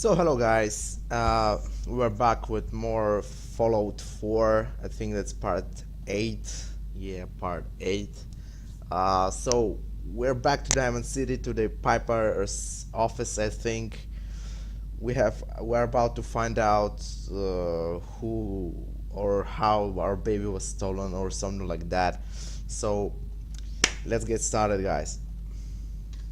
So hello guys, we're back with more Fallout 4. I think that's part 8. Yeah, part 8. So we're back to Diamond City to the Piper's office. I think we're about to find out who or how our baby was stolen or something like that. So let's get started, guys.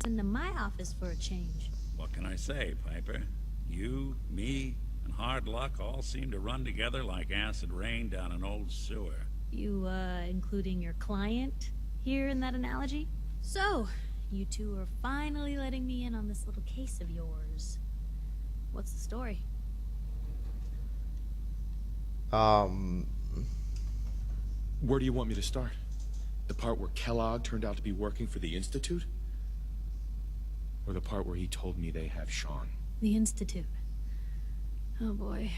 Into my office for a change. What can I say, Piper? You, me, and hard luck all seem to run together like acid rain down an old sewer. You, including your client here in that analogy? So, you two are finally letting me in on this little case of yours. What's the story? Um, Where do you want me to start? The part where Kellogg turned out to be working for the Institute? Or the part where he told me they have Sean? The Institute. Oh boy.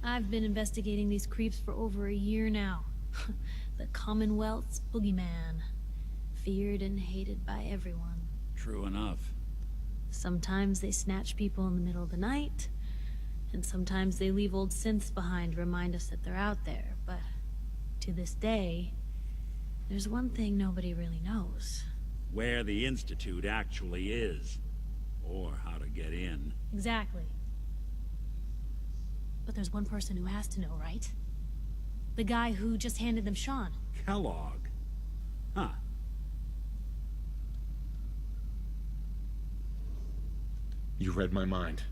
I've been investigating these creeps for over a year now. The Commonwealth's boogeyman. Feared and hated by everyone. True enough. Sometimes they snatch people in the middle of the night, and sometimes they leave old synths behind to remind us that they're out there, but to this day, there's one thing nobody really knows. Where the Institute actually is. Or how to get in. Exactly. But there's one person who has to know, right? The guy who just handed them Sean. Kellogg. Huh. You read my mind.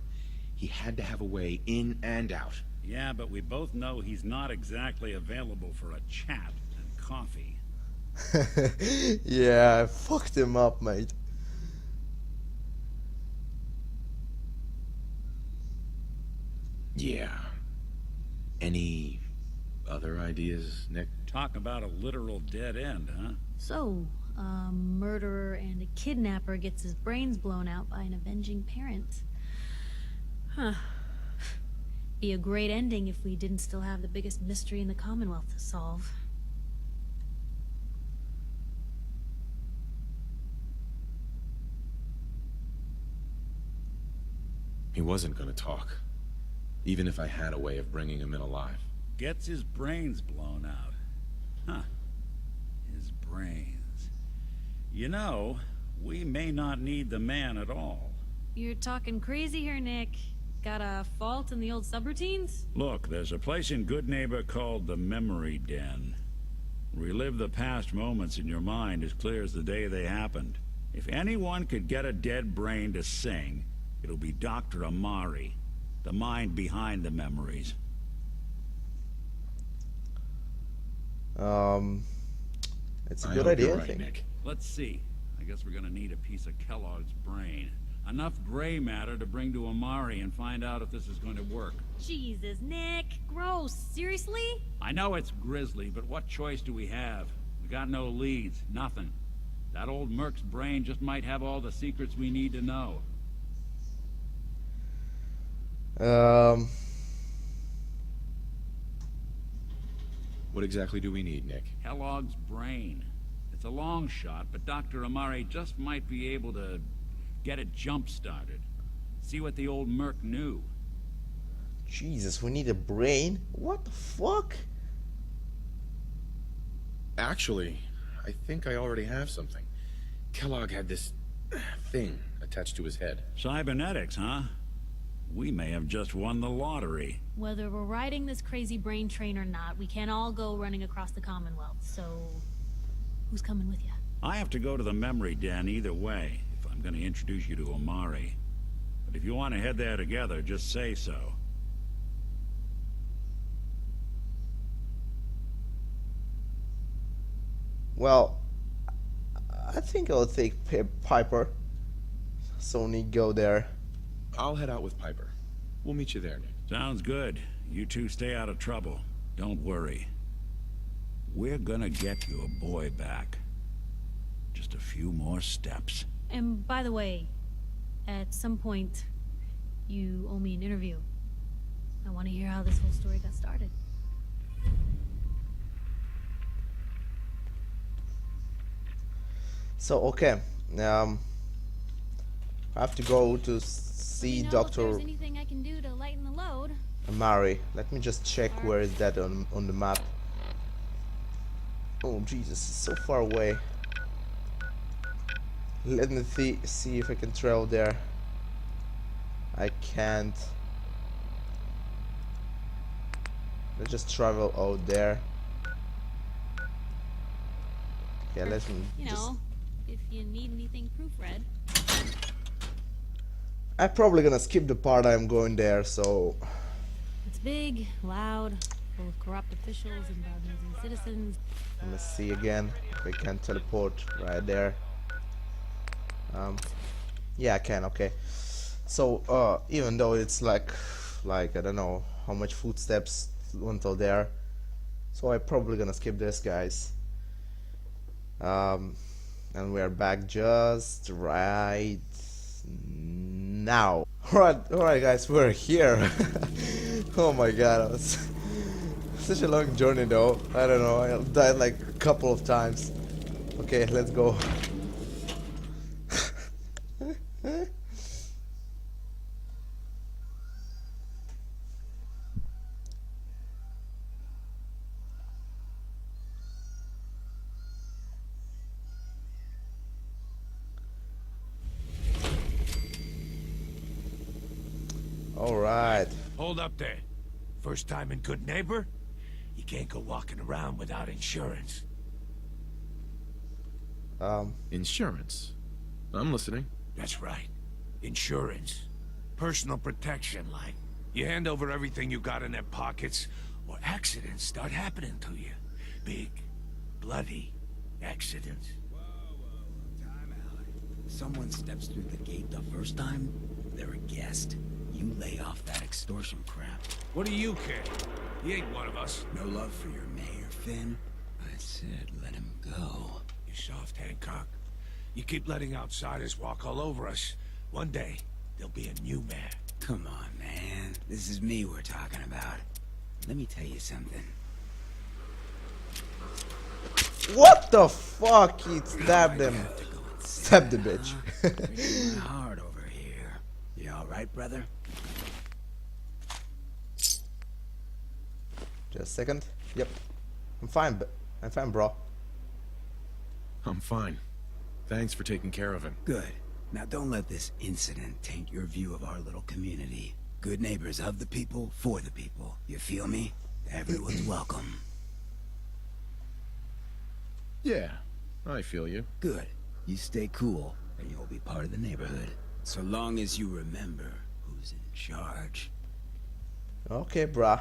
He had to have a way in and out. Yeah, but we both know he's not exactly available for a chat and coffee. yeah, I fucked him up, mate. Yeah. Any other ideas, Nick? Talk about a literal dead end, huh? So, a murderer and a kidnapper gets his brains blown out by an avenging parent. Huh. Be a great ending if we didn't still have the biggest mystery in the Commonwealth to solve. He wasn't gonna talk. Even if I had a way of bringing him in alive. Gets his brains blown out. Huh. His brains. You know, we may not need the man at all. You're talking crazy here, Nick. Got a fault in the old subroutines? Look, there's a place in Good Neighbor called the Memory Den. Relive the past moments in your mind as clear as the day they happened. If anyone could get a dead brain to sing, it'll be Dr. Amari, the mind behind the memories. It's a I good hope idea, you're I right, think. Nick. Let's see. I guess we're gonna need a piece of Kellogg's brain. Enough gray matter to bring to Amari and find out if this is going to work. Jesus, Nick. Gross. Seriously? I know it's grisly, but what choice do we have? We got no leads, nothing. That old Merc's brain just might have all the secrets we need to know. What exactly do we need, Nick? Kellogg's brain. It's a long shot, but Dr. Amari just might be able to get it jump-started. See what the old Merc knew. Jesus, we need a brain? What the fuck? Actually, I think I already have something. Kellogg had this thing attached to his head. Cybernetics, huh? We may have just won the lottery. Whether we're riding this crazy brain train or not, we can't all go running across the Commonwealth, so... who's coming with you? I have to go to the memory den either way, if I'm going to introduce you to Amari. But if you want to head there together, just say so. Well, I think I'll take Piper. So we go there. I'll head out with Piper. We'll meet you there, Nick. Sounds good. You two stay out of trouble. Don't worry. We're gonna get your boy back. Just a few more steps. And by the way, at some point, you owe me an interview. I want to hear how this whole story got started. So okay, I have to go to Let see me know if Dr. there's anything I can do to lighten the load. Amari. Let me just check where is that on the map. Oh Jesus, it's so far away. Let me see if I can travel there. I can't. Let's just travel out there. Okay, let me You just. know, if you need anything proofread. I'm probably gonna skip the part I'm going there, so. It's big, loud, full of corrupt officials and bad-nosing citizens. Let me see again if I can teleport right there. Yeah, I can. Okay. So, even though it's like I don't know how much footsteps until there, so I'm probably gonna skip this, guys. And we're back just right now. Alright, guys, we're here. Oh my god, it was such a long journey, though. I don't know. I died like a couple of times. Okay, let's go. Alright. Hold up there. First time in Good Neighbor? You can't go walking around without insurance. Insurance. I'm listening. That's right. Insurance. Personal protection, like. You hand over everything you got in their pockets, or accidents start happening to you. Big, bloody accidents. Time out. Someone steps through the gate the first time, they're a guest. You lay off that extortion crap. What do you care? He ain't one of us. No love for your mayor, Finn? I said let him go. You soft, Hancock. You keep letting outsiders walk all over us. One day, there'll be a new man. Come on, man. This is me we're talking about. Let me tell you something. What the fuck? He stabbed him. Have to go and sit Stabbed the down, bitch. huh? Breaking my heart over here. You alright, brother? Just a second. Yep. I'm fine, bro. I'm fine. Thanks for taking care of him. Good. Now don't let this incident taint your view of our little community. Good neighbors of the people, for the people. You feel me? Everyone's welcome. Yeah, I feel you. Good. You stay cool, and you'll be part of the neighborhood. So long as you remember who's in charge. Okay, bruh.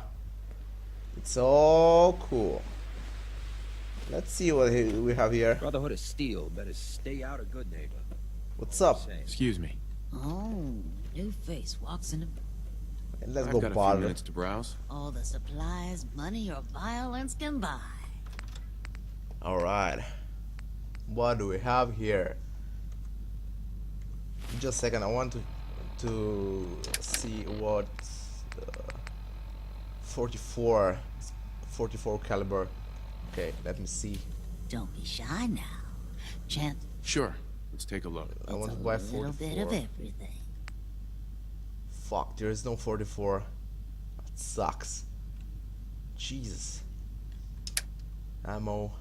It's all cool. Let's see what we have here. Brotherhood of Steel better stay out of Good Neighbor. What's up? Excuse me. Oh, new face walks into Let's I've go got a few bother. minutes to browse. all the supplies money or violence can buy. Alright. What do we have here? Just a second, I want to see what 44 caliber. Okay, let me see. Don't be shy now. Chance Sure. Let's take a look. I it's want a to buy little 44. bit of everything. Fuck, there is no 44. That sucks. Jesus. Ammo,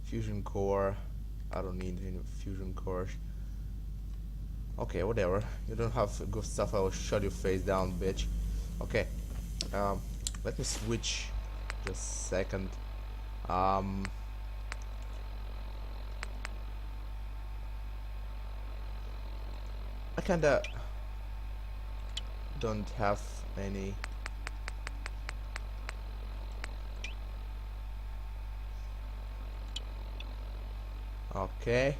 fusion core. I don't need any fusion cores. Okay, whatever. You don't have good stuff. I will shut your face down, bitch. Okay. Let me switch. Just a second. I kinda don't have any. Okay.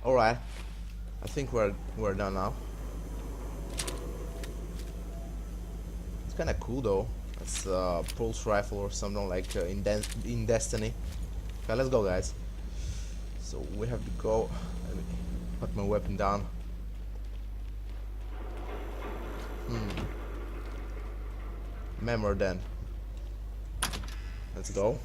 All right. I think we're done now. kind of cool though. It's a pulse rifle or something like in Destiny. Okay, let's go, guys. So we have to go. Let me put my weapon down. Memory Den. Let's go.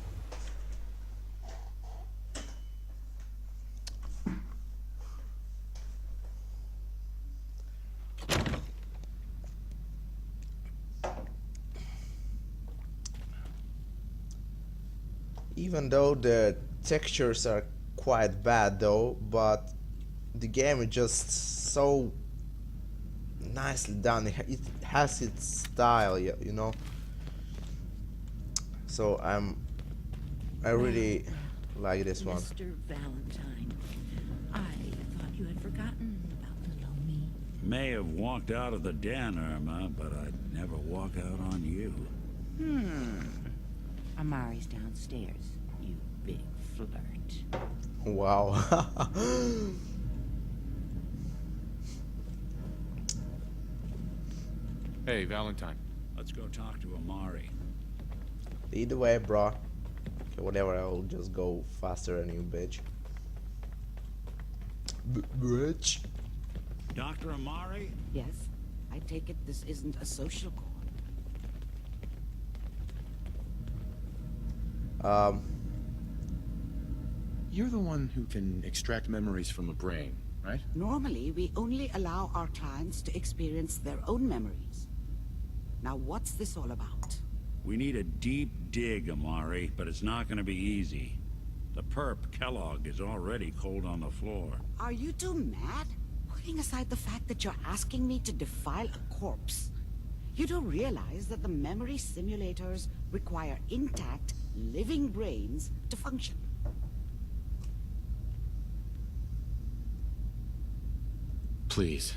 Even though the textures are quite bad though, but the game is just so nicely done. It has its style, you know. So I really like this one. Mr. Valentine, I thought you had forgotten about little me. May have walked out of the den, Irma, but I'd never walk out on you. Amari's downstairs, you big flirt. Wow. Hey, Valentine. Let's go talk to Amari. Either way, bro. Okay, whatever, I'll just go faster than you, bitch. Bitch. Dr. Amari? Yes, I take it this isn't a social call. You're the one who can extract memories from a brain, right? Normally, we only allow our clients to experience their own memories. Now, what's this all about? We need a deep dig, Amari, but it's not gonna be easy. The perp, Kellogg, is already cold on the floor. Are you two mad? Putting aside the fact that you're asking me to defile a corpse, you do realize that the memory simulators require intact, living brains to function. Please.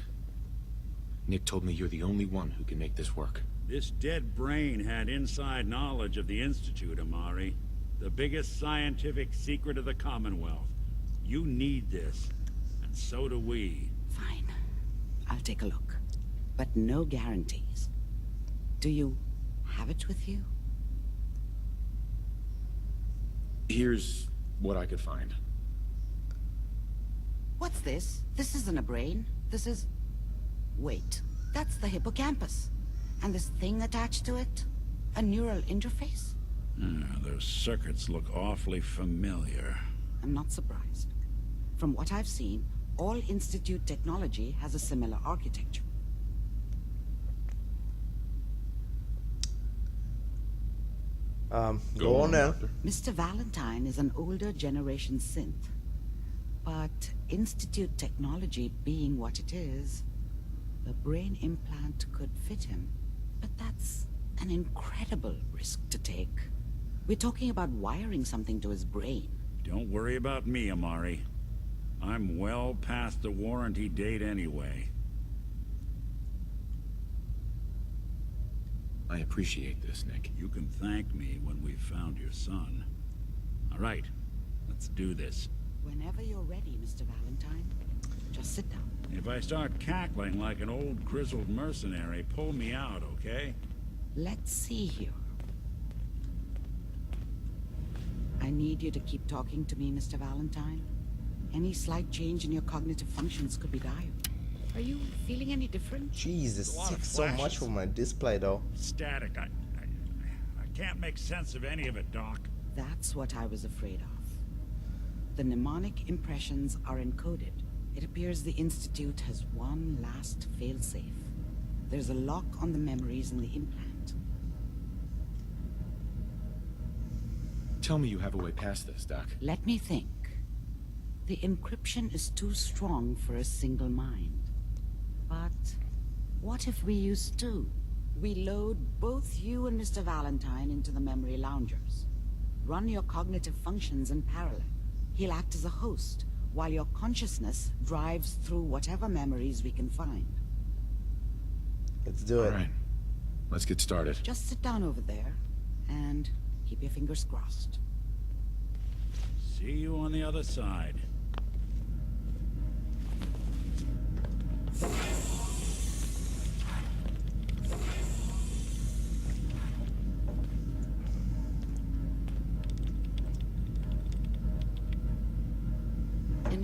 Nick told me you're the only one who can make this work. This dead brain had inside knowledge of the Institute, Amari. The biggest scientific secret of the Commonwealth. You need this, and so do we. Fine. I'll take a look. But no guarantees. Do you have it with you? Here's what I could find. What's this? This isn't a brain. This is... Wait. That's the hippocampus. And this thing attached to it? A neural interface? Those circuits look awfully familiar. I'm not surprised. From what I've seen, all Institute technology has a similar architecture. Go on now. Mr. Valentine is an older generation synth. But Institute technology being what it is, the brain implant could fit him. But that's an incredible risk to take. We're talking about wiring something to his brain. Don't worry about me, Amari. I'm well past the warranty date anyway. I appreciate this, Nick. You can thank me when we've found your son. All right, let's do this. Whenever you're ready, Mr. Valentine, just sit down. If I start cackling like an old grizzled mercenary, pull me out, okay? Let's see here. I need you to keep talking to me, Mr. Valentine. Any slight change in your cognitive functions could be dire. Are you feeling any different? Jesus, A lot of takes so much flashes. for my display though. Static. I can't make sense of any of it, Doc. That's what I was afraid of. The mnemonic impressions are encoded. It appears the Institute has one last failsafe. There's a lock on the memories in the implant. Tell me you have a way past this, Doc. Let me think. The encryption is too strong for a single mind. But what if we use two? We load both you and Mr. Valentine into the memory loungers. Run your cognitive functions in parallel. He'll act as a host, while your consciousness drives through whatever memories we can find. Let's do it. All right. Let's get started. Just sit down over there, and keep your fingers crossed. See you on the other side.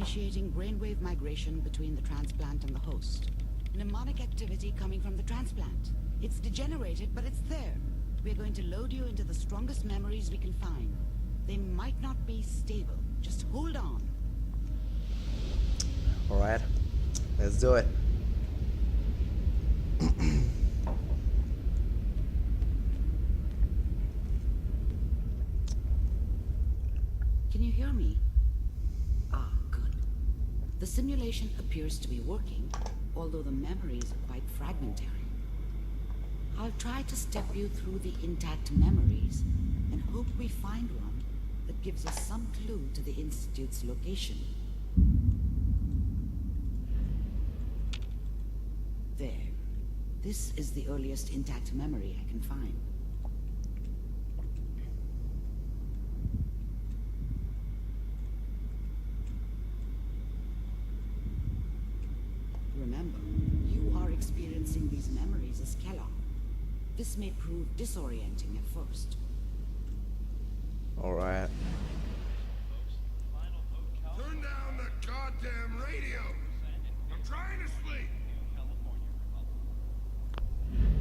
initiating brainwave migration between the transplant and the host. Mnemonic activity coming from the transplant. It's degenerated, but it's there. We're going to load you into the strongest memories we can find. They might not be stable. Just hold on. Alright, let's do it. Can you hear me? Ah, good. The simulation appears to be working, although the memories are quite fragmentary. I'll try to step you through the intact memories and hope we find one that gives us some clue to the Institute's location. There. This is the earliest intact memory I can find. Remember, you are experiencing these memories as Kellogg. This may prove disorienting at first. Alright. Turn down the goddamn radio! I'm trying to sleep!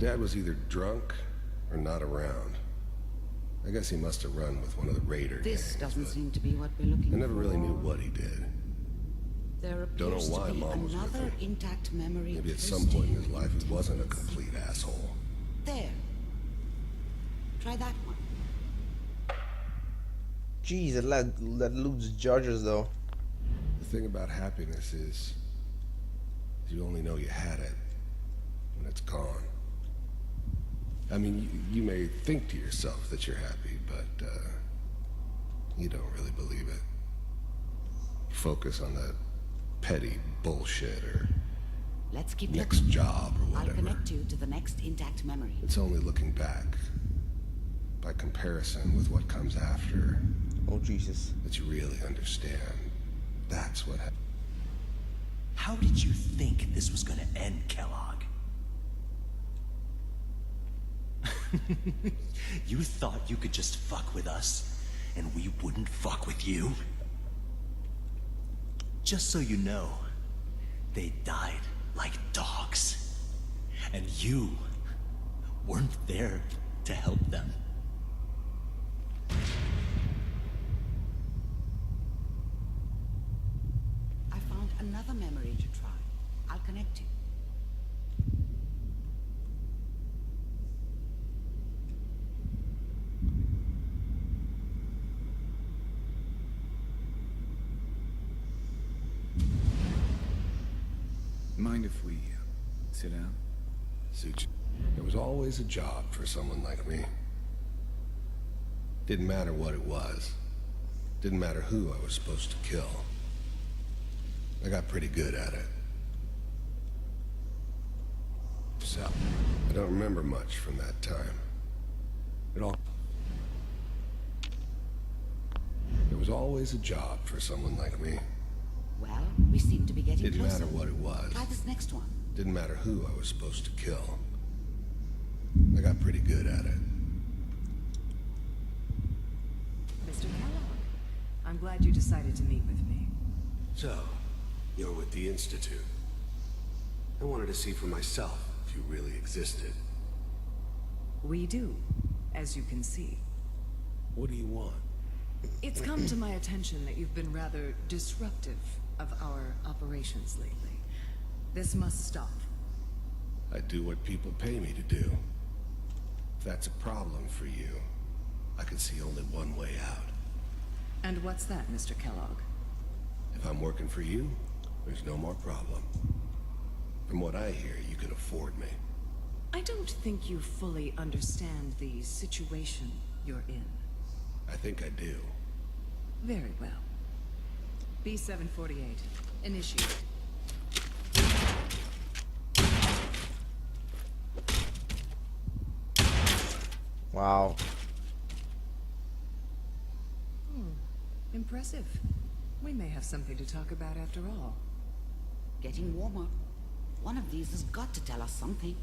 Dad was either drunk or not around. I guess he must have run with one of the raider This gangs, doesn't but seem to be what we're looking for. I never really knew what he did. There Don't know appears why to be Mom was with another him. intact memory. Maybe at close some to point in you. his life he wasn't a complete asshole. There. Try that one. Jeez, that looks judges though. The thing about happiness is you only know you had it when it's gone. I mean, you may think to yourself that you're happy, but you don't really believe it. You focus on that petty bullshit or Let's keep next looking. job or I'll whatever. connect you to the next intact memory. It's only looking back, by comparison with what comes after, Oh Jesus. that you really understand. That's what happened. How did you think this was gonna end, Kellogg? You thought you could just fuck with us, and we wouldn't fuck with you? Just so you know, they died like dogs. And you weren't there to help them. I found another memory to try. I'll connect you. Mind if we sit down? Suit you. There was always a job for someone like me. Didn't matter what it was. Didn't matter who I was supposed to kill. I got pretty good at it. So, I don't remember much from that time. It all... There was always a job for someone like me. Well, we seem to be getting Didn't closer. matter what it was. Try this next one. Didn't matter who I was supposed to kill. I got pretty good at it. Mr. Kellogg, I'm glad you decided to meet with me. So, you're with the Institute. I wanted to see for myself if you really existed. We do, as you can see. What do you want? It's come to my attention that you've been rather disruptive of our operations lately. This must stop. I do what people pay me to do. If that's a problem for you, I can see only one way out. And what's that, Mr. Kellogg? If I'm working for you, there's no more problem. From what I hear, you can afford me. I don't think you fully understand the situation you're in. I think I do. Very well. B-748, initiate. Wow. Impressive. We may have something to talk about after all. Getting warmer. One of these has got to tell us something.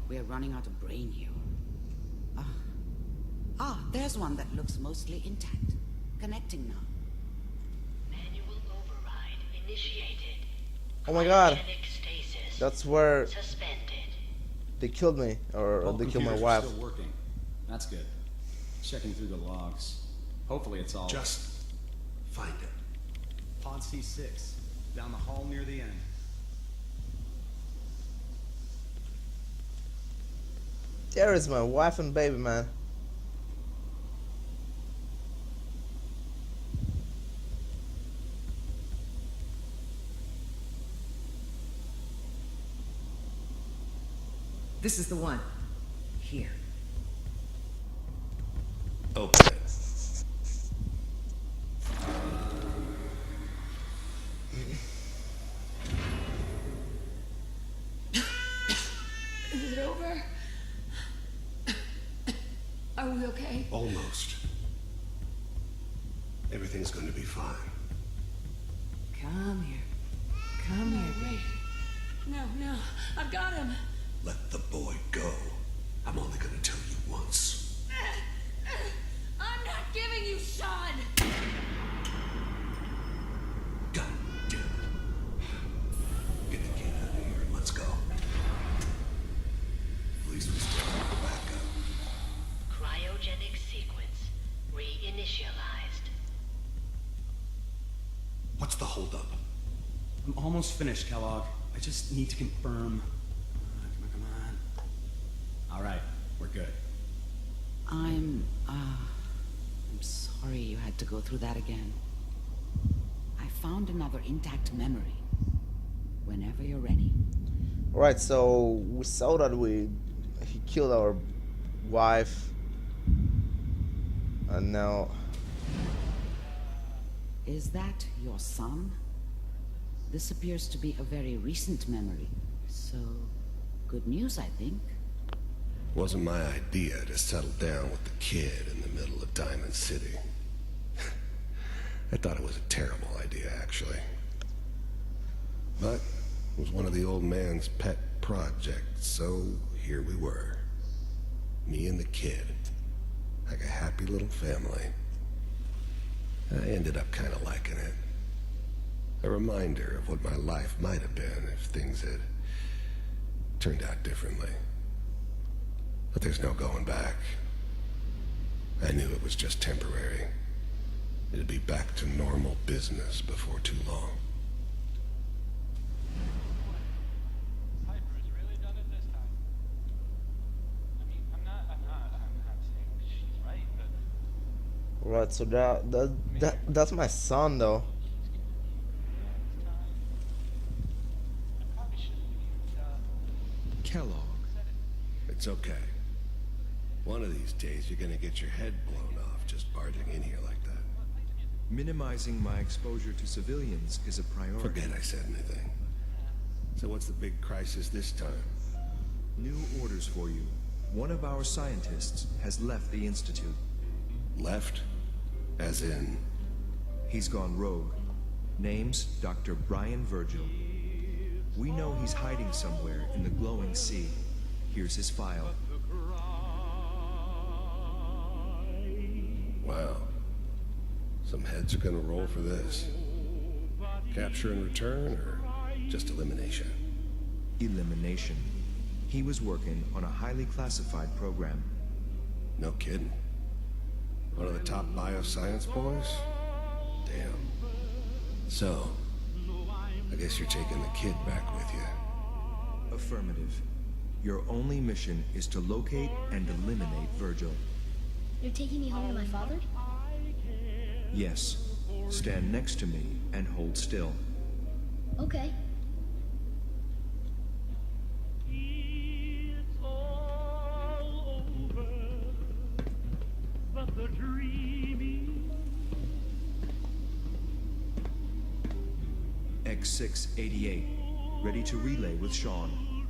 We're running out of brain here. There's one that looks mostly intact. Connecting now. Manual initiated. Oh my god. Cryogenic stasis That's where suspended. they killed me, or All they killed my computers are wife. Still working. That's good. Checking through the logs. Hopefully it's all. Just find it. Pod C6, down the hall near the end. There is my wife and baby, man. This is the one. Here. Open it. Is it over? Are we okay? Almost. Everything's going to be fine. Come here. Come here. Wait. No. I've got him. Let the boy go. I'm only going to tell you once. I'm not giving you Sean. God damn it. Get the kid out of here and let's go. At least we still have a backup. Cryogenic sequence reinitialized. What's the holdup? I'm almost finished, Kellogg. I just need to confirm. Come on. All right, we're good. I'm sorry you had to go through that again. I found another intact memory. Whenever you're ready. Alright, so we saw that he killed our wife, and now Is that your son? This appears to be a very recent memory. So, good news, I think. Wasn't my idea to settle down with the kid in the middle of Diamond City. I thought it was a terrible idea, actually. But it was one of the old man's pet projects, so here we were. Me and the kid. Like a happy little family. I ended up kind of liking it. A reminder of what my life might have been if things had turned out differently. But there's no going back. I knew it was just temporary. It'd be back to normal business before too long. right, so that's my son though. Kellogg. It's okay. One of these days you're gonna get your head blown off just barging in here like that. Minimizing my exposure to civilians is a priority. Forget I said anything. So what's the big crisis this time? New orders for you. One of our scientists has left the Institute. Left? As in? He's gone rogue. Name's Dr. Brian Virgil. We know he's hiding somewhere in the glowing sea. Here's his file. Wow. Some heads are gonna roll for this. Capture and return, or just elimination? Elimination. He was working on a highly classified program. No kidding. One of the top bioscience boys? Damn. So, I guess you're taking the kid back with you. Affirmative. Your only mission is to locate and eliminate Virgil. You're taking me home to my father? Yes. Stand next to me and hold still. Okay. X688. Ready to relay with Sean.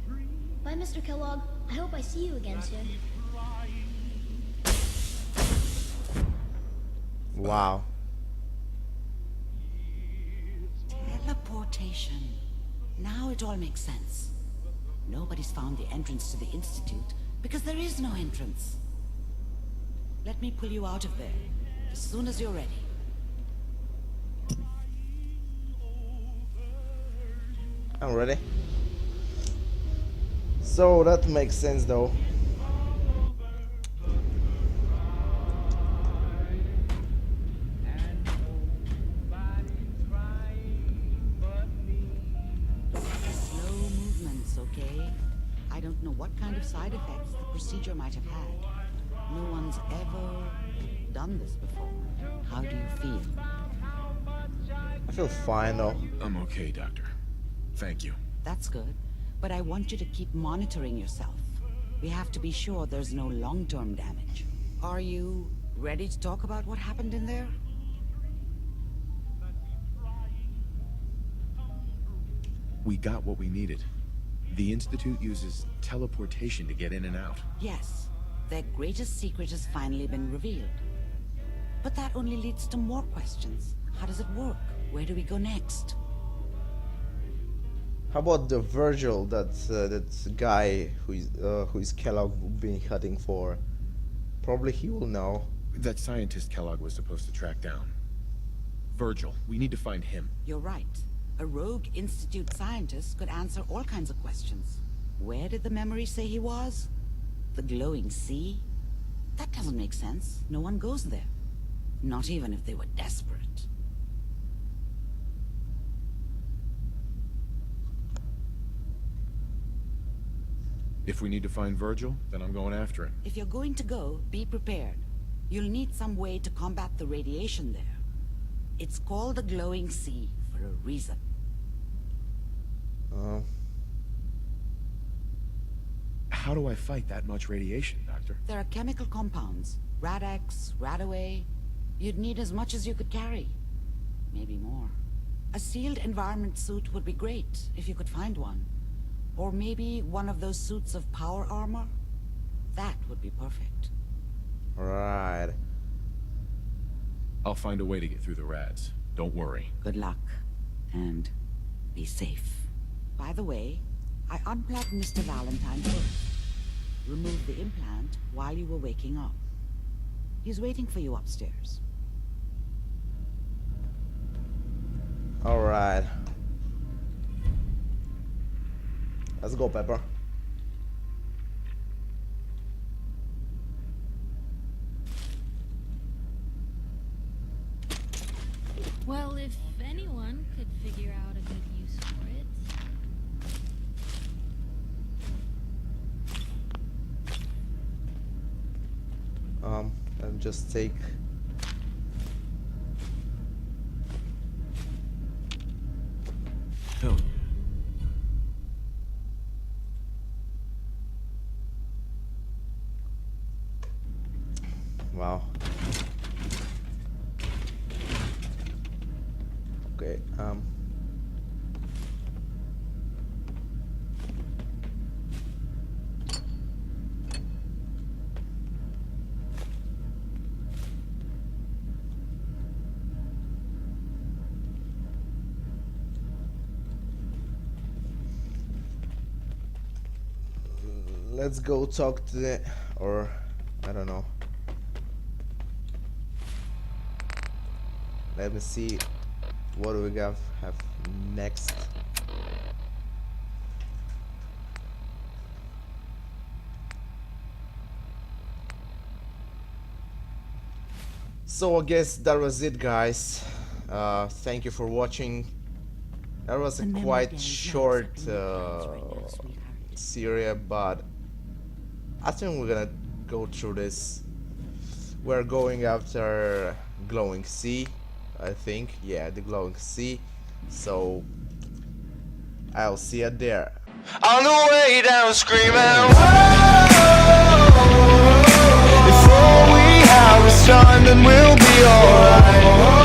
Bye, Mr. Kellogg. I hope I see you again soon. Wow. Teleportation. Now it all makes sense. Nobody's found the entrance to the Institute because there is no entrance. Let me pull you out of there as soon as you're ready. I'm ready. So that makes sense though. Slow movements, okay? I don't know what kind of side effects the procedure might have had. No one's ever done this before. How do you feel? I feel fine though. I'm okay, Doctor. Thank you. That's good, but I want you to keep monitoring yourself. We have to be sure there's no long-term damage. Are you ready to talk about what happened in there? We got what we needed. The Institute uses teleportation to get in and out. Yes, their greatest secret has finally been revealed. But that only leads to more questions. How does it work? Where do we go next? How about the Virgil, that guy who is Kellogg being hunting for? Probably he will know. That scientist Kellogg was supposed to track down. Virgil, we need to find him. You're right. A rogue Institute scientist could answer all kinds of questions. Where did the memory say he was? The glowing sea? That doesn't make sense. No one goes there. Not even if they were desperate. If we need to find Virgil, then I'm going after him. If you're going to go, be prepared. You'll need some way to combat the radiation there. It's called the glowing sea for a reason. How do I fight that much radiation, Doctor? There are chemical compounds. Rad-X, Radaway. You'd need as much as you could carry. Maybe more. A sealed environment suit would be great, if you could find one. Or maybe one of those suits of power armor? That would be perfect. Right. I'll find a way to get through the rads. Don't worry. Good luck. And be safe. By the way, I unplugged Mr. Valentine first. Removed the implant while you were waking up. He's waiting for you upstairs. Alright. Let's go, Pepper. Well, if anyone could figure out a good use for it. And just take wow. Okay, let's go talk to the, or I don't know. Let me see what do we have next. So I guess that was it, guys. Thank you for watching. That was a quite short series, but I think we're gonna go through this. We're going after glowing sea, I think. Yeah, the glowing sea. So I'll see you there. On the way down screaming, whoa, if all we have is time, then we'll be alright.